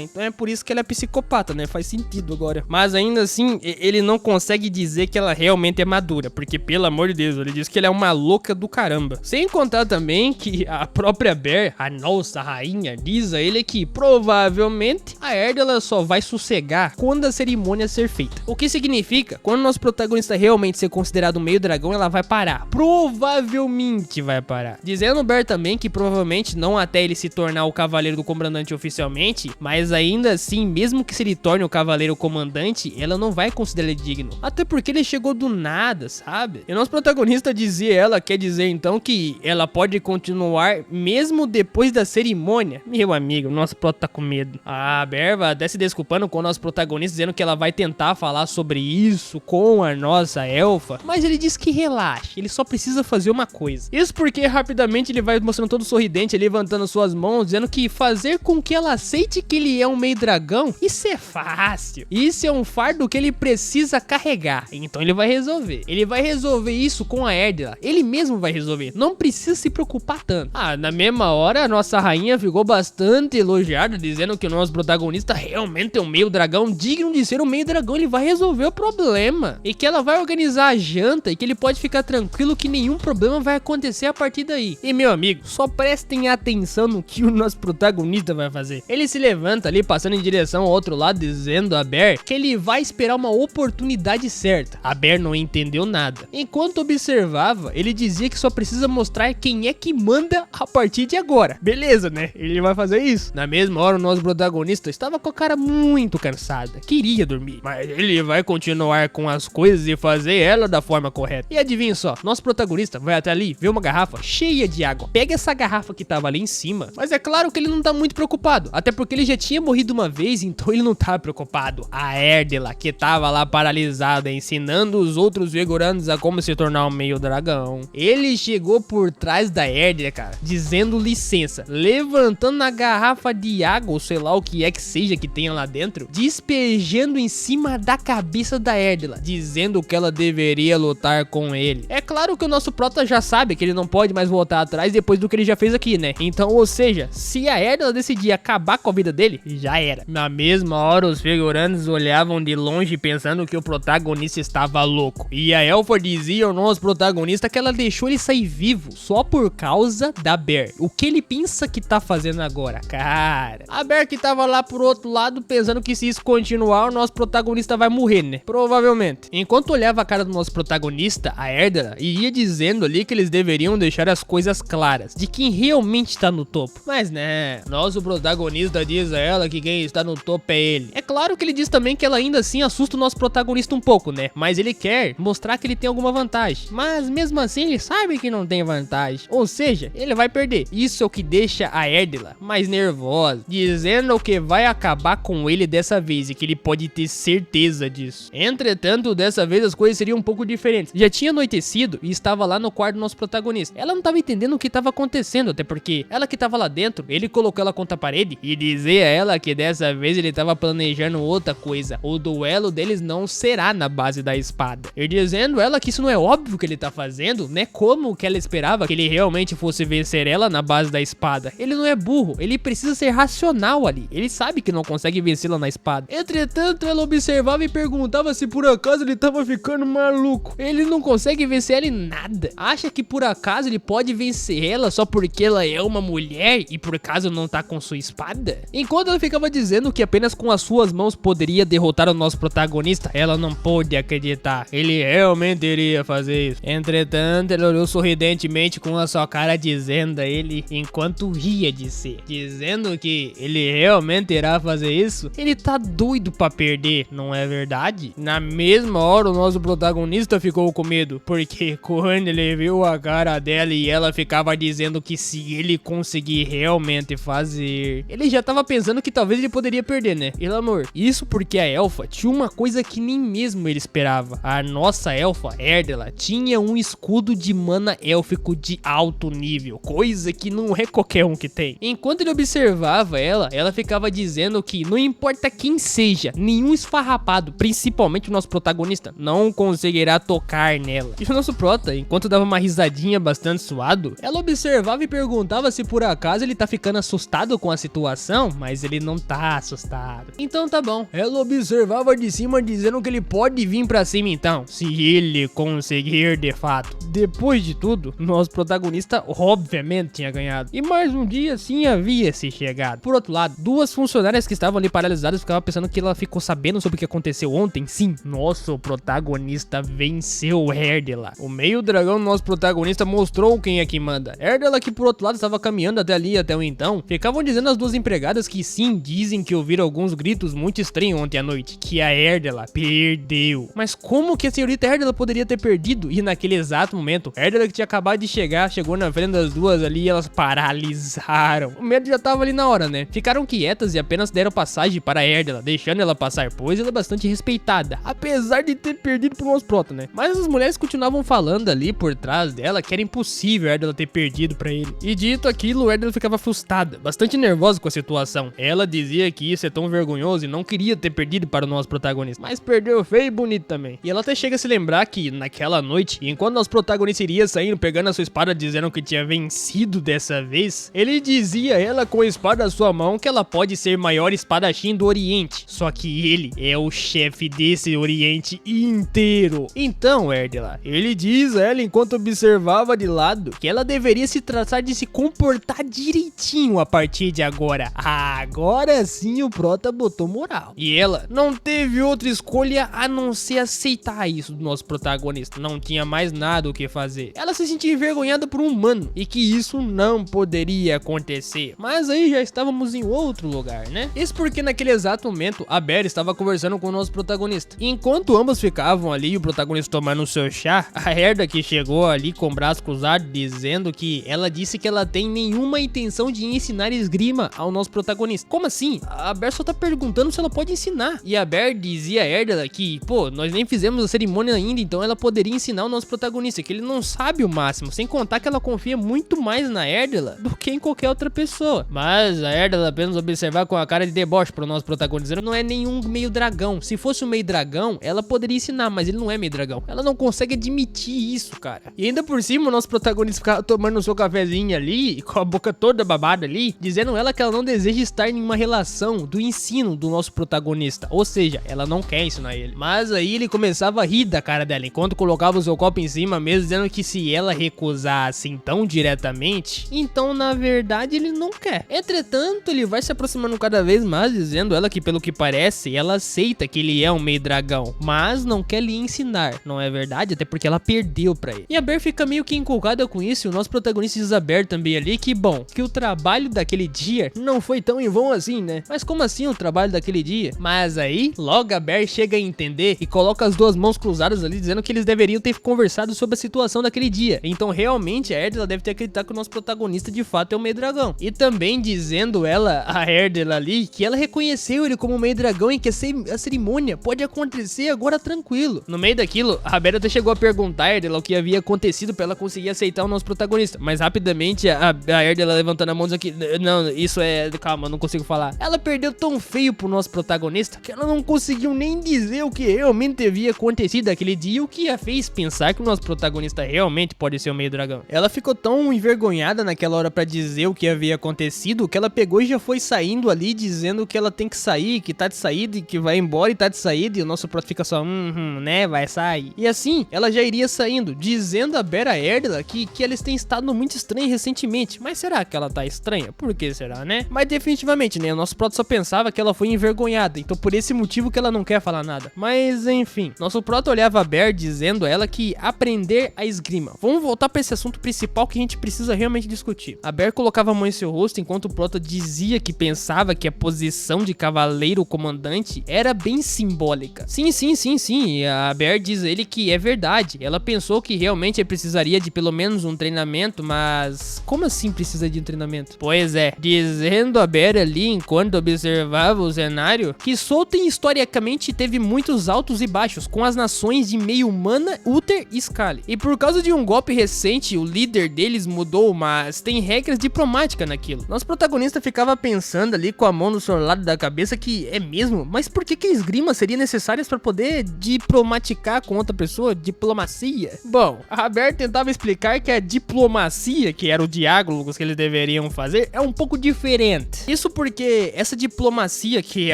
então é por isso que ela é psicopata, né? Faz sentido agora. Mas ainda assim, ele não consegue dizer que ela realmente é madura, porque pelo amor de Deus, ele diz que ela é uma louca do caramba. Sem contar também que a própria Bear, a nossa rainha, diz a ele que provavelmente a Erdela só vai sossegar quando a cerimônia ser feita. O que significa, quando nosso protagonista realmente ser considerado meio dragão, ela vai parar. Provavelmente vai parar. Dizendo o Bear também que provavelmente não até ele se tornar o cavaleiro do comandante oficialmente, mas ainda assim, mesmo que se ele torne o cavaleiro comandante, ela não vai considerar ele digno. Até porque ele chegou do nada, sabe? E nosso protagonista dizia ela, quer dizer então que ela pode continuar mesmo depois da cerimônia. Meu amigo, nosso prota tá com medo. A Bear vai até se desculpando com o nosso protagonista, dizendo que ela vai tentar falar sobre isso com a nossa elfa, mas ele diz que relaxa, ele só precisa fazer uma coisa. Isso porque rapidamente ele vai mostrando todo sorridente, levantando suas mãos, dizendo que fazer com que ela aceite que ele é um meio dragão, isso é fácil. Isso é um fardo que ele precisa carregar. Então ele vai resolver. Ele vai resolver isso com a Erdela. Ele mesmo vai resolver. Não precisa se preocupar tanto. Na mesma hora, a nossa rainha ficou bastante elogiada, dizendo que o nosso protagonista realmente é um meio dragão, digno de ser um meio dragão. Ele vai resolver o problema. E que ela vai organizar a janta e que ele pode ficar tranquilo que nenhum problema vai acontecer a partir daí. E meu amigo, só prestem atenção no que o nosso protagonista vai fazer. Ele se levanta ali, passando em direção ao outro lado, dizendo a Bear que ele vai esperar uma oportunidade certa. A Bear não entendeu nada. Enquanto observava, ele dizia que só precisa mostrar quem é que manda a partir de agora. Beleza, né? Ele vai fazer isso. Na mesma hora, o nosso protagonista estava com a cara muito cansada. Queria dormir. Mas ele vai continuar com as coisas e fazer ela da forma correta. E adivinha só, nosso protagonista vai até ali, vê uma garrafa cheia de água. Pega essa garrafa que tava ali em cima. Mas é claro que ele não tá muito preocupado. Até porque ele já tinha morrido uma vez, então ele não tá preocupado. A Erdela, que tava lá paralisada, ensinando os outros figurantes a como se tornar um meio dragão. Ele chegou por trás da Erdela, cara, dizendo licença, levantando a garrafa de água, ou sei lá o que é que seja que tenha lá dentro, despejando em cima da cabeça da Erdela, dizendo que ela deveria lutar com ele. É claro que o nosso prota já sabe que ele não pode mais voltar atrás depois do que ele já fez aqui, né? Então, ou seja, se a Erdela decidir acabar com a vida dele, já era. Na mesma hora, os figurantes olhavam de longe pensando que o protagonista estava louco. E a elfa dizia ao nosso protagonista que ela deixou ele sair vivo só por causa da Bear. O que ele pensa que tá fazendo agora? Cara, a Bear que tava lá por outro lado pensando que se isso continuar, o nosso protagonista vai morrer, né? Provavelmente. Enquanto olhava a cara do nosso protagonista, a Erdela iria dizendo ali que eles deveriam deixar as coisas claras, de quem realmente tá no topo. Mas né, nosso protagonista diz a ela que quem está no topo é ele. É claro que ele diz também que ela ainda assim assusta o nosso protagonista um pouco, né? Mas ele quer mostrar que ele tem alguma vantagem. Mas mesmo assim ele sabe que não tem vantagem. Ou seja, ele vai perder. Isso é o que deixa a Erdela mais nervosa, dizendo que vai acabar com ele dessa vez e que ele pode ter certeza disso. Entretanto, dessa vez as coisas seriam um pouco diferentes. Já tinha anoitecido e estava lá no quarto do nosso protagonista. Ela não estava entendendo o que estava acontecendo, até porque ela que estava lá dentro, ele colocou ela contra a parede e dizia a ela que dessa vez ele estava planejando planejando outra coisa. O duelo deles não será na base da espada. E dizendo ela que isso não é óbvio que ele tá fazendo, né? Como que ela esperava que ele realmente fosse vencer ela na base da espada? Ele não é burro, ele precisa ser racional ali. Ele sabe que não consegue vencê-la na espada. Entretanto, ela observava e perguntava se por acaso ele tava ficando maluco. Ele não consegue vencer ela em nada. Acha que por acaso ele pode vencer ela só porque ela é uma mulher e por acaso não tá com sua espada? Enquanto ela ficava dizendo que apenas com as suas mãos poderia derrotar o nosso protagonista, ela não pôde acreditar. Ele realmente iria fazer isso. Entretanto, ela olhou sorridentemente com a sua cara dizendo a ele, enquanto ria de si, dizendo que ele realmente irá fazer isso. Ele tá doido pra perder, não é verdade? Na mesma hora, o nosso protagonista ficou com medo, porque quando ele viu a cara dela e ela ficava dizendo que se ele conseguir realmente fazer, ele já tava pensando que talvez ele poderia perder, né? E amor, isso porque a elfa tinha uma coisa que nem mesmo ele esperava. A nossa elfa, Erdela, tinha um escudo de mana élfico de alto nível, coisa que não é qualquer um que tem. Enquanto ele observava ela ficava dizendo que não importa quem seja, nenhum esfarrapado, principalmente o nosso protagonista, não conseguirá tocar nela. E o nosso prota, enquanto dava uma risadinha bastante suado, ela observava e perguntava se por acaso ele tá ficando assustado com a situação, mas ele não tá assustado. Então tá bom. Ela observava de cima dizendo que ele pode vir pra cima então, se ele conseguir de fato. Depois de tudo, nosso protagonista obviamente tinha ganhado. E mais um dia sim havia se chegado. Por outro lado, duas funcionárias que estavam ali paralisadas ficavam pensando que ela ficou sabendo sobre o que aconteceu ontem. Sim, nosso protagonista venceu Erdela. O meio dragão do nosso protagonista mostrou quem é que manda. Erdela, que por outro lado estava caminhando até ali até o então, ficavam dizendo às duas empregadas que sim, dizem que ouviram alguns gritos muito estranhos ontem à noite, que a Erdela perdeu. Mas como que a senhorita Erdela poderia ter perdido? E naquele exato momento, Erdela, que tinha acabado de chegar, chegou na frente das duas ali e elas paralisaram. O medo já tava ali na hora, né? Ficaram quietas e apenas deram passagem para a Erdela, deixando ela passar, pois ela é bastante respeitada, apesar de ter perdido pro nosso prota, né? Mas as mulheres continuavam falando ali por trás dela que era impossível a Erdela ter perdido pra ele. E dito aquilo, Erdela ficava frustrada, bastante nervosa com a situação. Ela dizia que isso é tão vergonhoso e não queria ter perdido para o nosso protagonista, mas perdeu feio e bonito também. E ela até chega a se lembrar que naquela noite, enquanto nosso protagonista iria saindo pegando a sua espada dizendo que tinha vencido dessa vez, ele dizia a ela com a espada à sua mão que ela pode ser maior espadachim do Oriente, só que ele é o chefe desse Oriente inteiro. Então, Erdela, ele diz a ela enquanto observava de lado que ela deveria se tratar de se comportar direitinho a partir de agora. Agora sim o prota botou moral. E ela não teve outra escolha a não ser aceitar isso do nosso protagonista. Não tinha mais nada o que fazer. Ela se sentia envergonhada por um humano e que isso não poderia acontecer. Mas aí já estávamos em outro lugar, né? Isso porque naquele exato momento a Bera estava conversando com o nosso protagonista. E enquanto ambos ficavam ali, o protagonista tomando o seu chá, a Herda, que chegou ali com o braço cruzado, dizendo que ela disse que ela tem nenhuma intenção de ensinar esgrima ao nosso protagonista. Como assim? A Bera só tá perguntando se ela pode ensinar. E a Bera dizia a Herda que, pô, nós nem fizemos a cerimônia ainda, então ela poderia ensinar o nosso protagonista, que ele não sabe o máximo, sem contar que ela confia muito mais na Erdela do que em qualquer outra pessoa. Mas a Erdela apenas observar com a cara de deboche para o nosso protagonista, não é nenhum meio dragão. Se fosse um meio dragão, ela poderia ensinar, mas ele não é meio dragão. Ela não consegue admitir isso, cara. E ainda por cima, o nosso protagonista ficava tomando o seu cafezinho ali, com a boca toda babada ali, dizendo ela que ela não deseja estar em uma relação do ensino do nosso protagonista. Ou seja, ela não quer ensinar ele. Mas aí ele começava a rir da cara dela, enquanto colocava o seu copo em cima mesmo, dizendo que se ela recusasse tão diretamente, então na verdade ele não quer. Entretanto, ele vai se aproximando cada vez mais, dizendo ela que pelo que parece, ela aceita que ele é um meio dragão, mas não quer lhe ensinar, não é verdade? Até porque ela perdeu pra ele. E a Ber fica meio que inculcada com isso, e o nosso protagonista diz a Ber também ali que, bom, que o trabalho daquele dia não foi tão em vão assim, né? Mas como assim o trabalho daquele dia? Mas aí, logo a Ber chega a entender e coloca as duas mãos cruzadas ali, dizendo que eles deveriam ter conversado sobre a situação daquele dia. Então realmente a Erdela deve ter acreditado que o nosso protagonista de fato é o meio dragão. E também dizendo ela, a Erdela ali, que ela reconheceu ele como meio dragão e que a cerimônia pode acontecer agora tranquilo. No meio daquilo, a Bera até chegou a perguntar a Erdela o que havia acontecido pra ela conseguir aceitar o nosso protagonista. Mas rapidamente a Erdela levantando a mão diz aqui, não, isso é, calma, não consigo falar. Ela perdeu tão feio pro nosso protagonista que ela não conseguiu nem dizer o que realmente havia acontecido aquele dia, o que a fez pensar que o nosso protagonista realmente pode ser o meio dragão. Ela ficou tão envergonhada naquela hora pra dizer o que havia acontecido que ela pegou e já foi saindo ali dizendo que ela tem que sair, que tá de saída e que vai embora e tá de saída, e o nosso prota fica só, né, vai sair. E assim, ela já iria saindo, dizendo a Bear a Erdala que eles têm estado muito estranhos recentemente. Mas será que ela tá estranha? Por que será, né? Mas definitivamente, né, o nosso prota só pensava que ela foi envergonhada, então por esse motivo que ela não quer falar nada. Mas enfim, nosso prota olhava a Bear dizendo a ela que aprender a esgrima. Vamos voltar pra esse assunto principal que a gente precisa realmente discutir. A Bear colocava a mão em seu rosto enquanto o prota dizia que pensava que a posição de cavaleiro comandante era bem simbólica. Sim, a Bear diz a ele que é verdade. Ela pensou que realmente precisaria de pelo menos um treinamento, mas como assim precisa de um treinamento? Pois é, dizendo a Bear ali enquanto observava o cenário que Sultan historicamente teve muitos altos e baixos com as nações de meio humana, Uther e Scully. E por causa de um golpe recente, o líder deles mudou, mas tem regras diplomáticas naquilo. Nosso protagonista ficava pensando ali com a mão no seu lado da cabeça que é mesmo, mas por que a esgrima seria necessária para poder diplomaticar com outra pessoa? Diplomacia? Bom, a Bear tentava explicar que a diplomacia, que era o diálogo que eles deveriam fazer, é um pouco diferente. Isso porque essa diplomacia, que é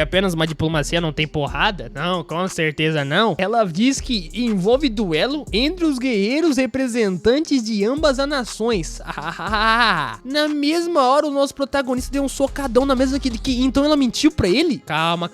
apenas uma diplomacia, não tem porrada, não, com certeza não, ela diz que envolve duelo entre os guerreiros representantes de ambas as nações. Na mesma hora o nosso protagonista deu um socadão na mesa que então ela mentiu pra ele? Calma.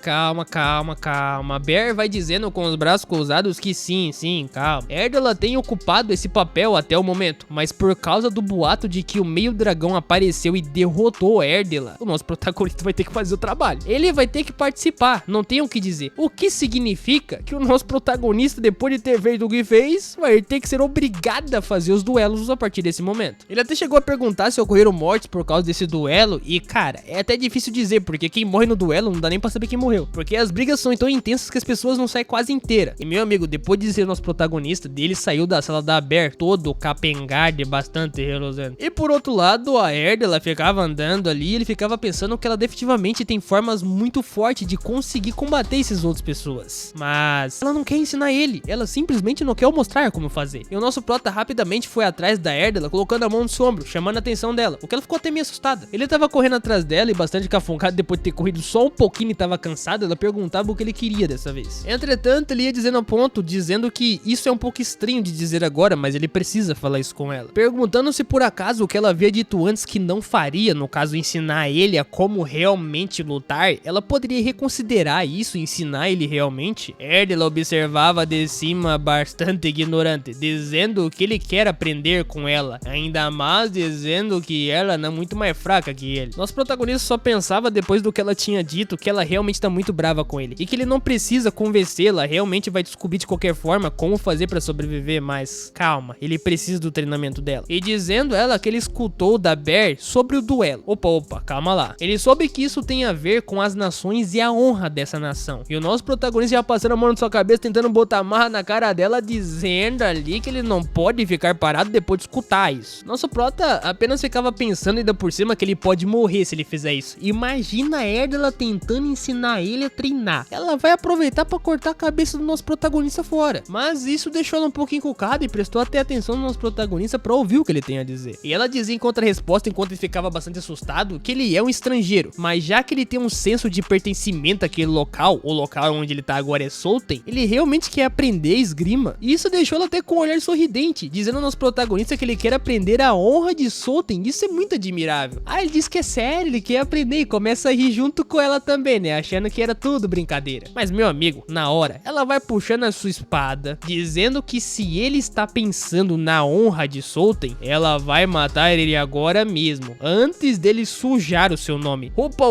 Bear vai dizendo com os braços cruzados que sim, calma. Erdala tem ocupado esse papel até o momento, mas por causa do boato de que o meio dragão apareceu e derrotou Erdala, o nosso protagonista vai ter que fazer o trabalho. Ele vai ter que participar, não tem o que dizer. O que significa que o nosso protagonista, depois de ter feito o que fez, vai ter que ser obrigado a fazer os duelos a partir desse momento. Ele até chegou a perguntar se ocorreram mortes por causa desse duelo e, cara, é até difícil dizer, porque quem morre no duelo não dá nem pra saber quem morreu, porque as brigas são tão intensas que as pessoas não saem quase inteira. E meu amigo, depois de ser nosso protagonista, dele saiu da sala da Bear todo capengado e bastante reluzente. E por outro lado, a Erdala ficava andando ali e ele ficava pensando que ela definitivamente tem formas muito fortes de conseguir combater essas outras pessoas. Mas ela não quer ensinar ele, ela simplesmente não quer mostrar como fazer. E o nosso prota rapidamente foi atrás da Erdala, colocando a mão no seu ombro, chamando a atenção dela, o que ela ficou até meio assustada. Ele tava correndo atrás dela e bastante cafungado depois de ter corrido só um pouquinho e tava cansado, ela perguntava o que ele queria dessa vez. Entretanto, ele ia dizendo a ponto, dizendo que isso é um pouco estranho de dizer agora, mas ele precisa falar isso com ela. Perguntando se por acaso o que ela havia dito antes que não faria, no caso ensinar ele a como realmente lutar, ela poderia reconsiderar isso e ensinar ele realmente. Erdala observava de cima bastante ignorante, dizendo que ele quer aprender com ela, ainda mais dizendo que ela não é muito mais fraca que ele. Nosso protagonista só pensava depois do que ela tinha dito que ela realmente tá muito brava com ele e que ele não precisa convencê-la, realmente vai descobrir de qualquer forma como fazer pra sobreviver, mas calma, ele precisa do treinamento dela. E dizendo ela que ele escutou da Bear sobre o duelo. Opa, calma lá. Ele soube que isso tem a ver com as nações e a honra dessa nação. E o nosso protagonista já passando a mão na sua cabeça, tentando botar marra na cara dela, dizendo ali que ele não pode ficar parado depois de escutar isso. Nosso prota apenas ficava pensando ainda por cima que ele pode morrer se ele fizer isso. Imagina a Erdala tentando ensinar ele a treinar. Ela vai aproveitar pra cortar a cabeça do nosso protagonista fora. Mas isso deixou ela um pouco encucada e prestou até atenção no nosso protagonista pra ouvir o que ele tem a dizer. E ela dizia em contra-resposta, enquanto ele ficava bastante assustado, que ele é um estrangeiro, mas já que ele tem um senso de pertencimento àquele local, o local onde ele tá agora é Sultan, ele realmente quer aprender esgrima. E isso deixou ela até com um olhar sorridente, dizendo ao nosso protagonista que ele quer aprender a honra de Sultan. Isso é muito admirável. Ele diz que é sério, ele quer aprender e começa a rir junto com ela também, né, achando que era tudo brincadeira. Mas meu amigo, na hora, ela vai puxando a sua espada, dizendo que se ele está pensando na honra de Sultan, ela vai matar ele agora mesmo, antes dele sujar o seu nome. Opa,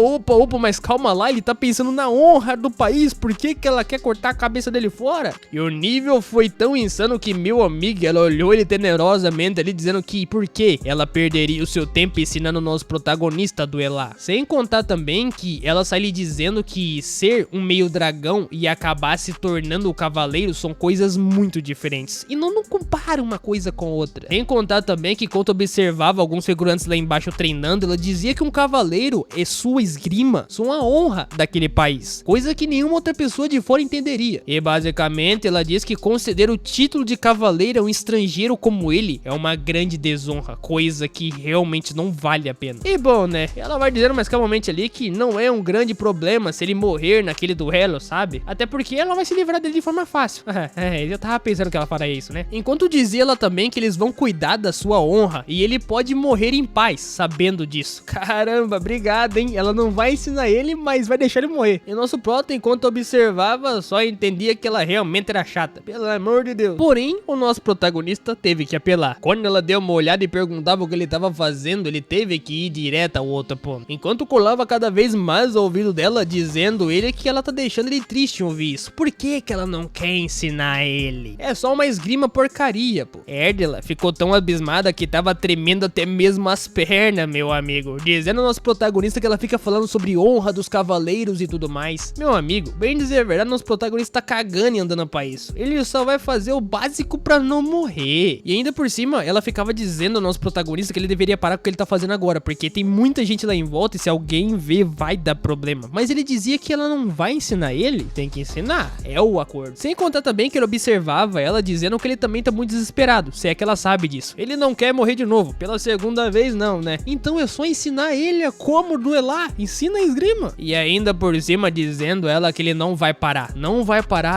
mas calma lá, ele tá pensando na honra do país, por que ela quer cortar a cabeça dele fora? E o nível foi tão insano que meu amigo, ela olhou ele tenerosamente ali, dizendo que por que ela perderia o seu tempo ensinando o nosso protagonista a duelar. Sem contar também que ela sai lhe dizendo que ser um meio dragão e acabar se tornando o cavaleiro são coisas muito diferentes, e não compara uma coisa com outra. Sem contar também que quando observava alguns figurantes lá embaixo treinando, ela dizia que um cavaleiro e sua esgrima são a honra honra daquele país, coisa que nenhuma outra pessoa de fora entenderia. E basicamente ela diz que conceder o título de cavaleiro a um estrangeiro como ele é uma grande desonra, coisa que realmente não vale a pena. E bom, né, ela vai dizendo mais calmamente ali que não é um grande problema se ele morrer naquele duelo, sabe? Até porque ela vai se livrar dele de forma fácil. Eu já tava pensando que ela faria isso, né? Enquanto dizia ela também que eles vão cuidar da sua honra e ele pode morrer em paz, sabendo disso. Caramba, obrigado, hein? Ela não vai ensinar ele, mas vai deixar ele morrer. E nosso prota, enquanto observava, só entendia que ela realmente era chata. Pelo amor de Deus. Porém, o nosso protagonista teve que apelar. Quando ela deu uma olhada e perguntava o que ele tava fazendo, ele teve que ir direto ao outro ponto. Enquanto colava cada vez mais ao ouvido dela, dizendo ele que ela tá deixando ele triste em ouvir isso. Por que que ela não quer ensinar ele? É só uma esgrima porcaria, pô. Erdela ficou tão abismada que tava tremendo até mesmo as pernas, meu amigo. Dizendo ao nosso protagonista que ela fica falando sobre honra dos cavaleiros e tudo mais. Meu amigo, bem dizer a verdade, nosso protagonista tá cagando e andando pra isso. Ele só vai fazer o básico pra não morrer. E ainda por cima, ela ficava dizendo ao nosso protagonista que ele deveria parar com o que ele tá fazendo agora, porque tem muita gente lá em volta e se alguém ver, vai dar problema. Mas ele dizia que ela não vai ensinar ele, tem que ensinar, é o acordo. Sem contar também que ele observava ela dizendo que ele também tá muito desesperado, se é que ela sabe disso. Ele não quer morrer de novo, pela segunda vez não, né? Então é só ensinar ele a como duelar, ensina a esgrima. E ainda por cima dizendo ela que ele não vai parar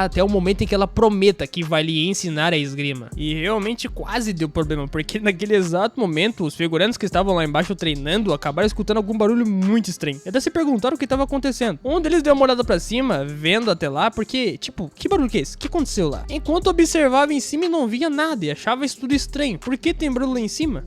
até o momento em que ela prometa que vai lhe ensinar a esgrima. E realmente quase deu problema, porque naquele exato momento os figurantes que estavam lá embaixo treinando acabaram escutando algum barulho muito estranho. E até se perguntaram o que estava acontecendo. Um deles deu uma olhada pra cima, vendo até lá, porque, tipo, que barulho que é esse? O que aconteceu lá? Enquanto observava em cima e não via nada e achava isso tudo estranho. Por que tem barulho lá em cima?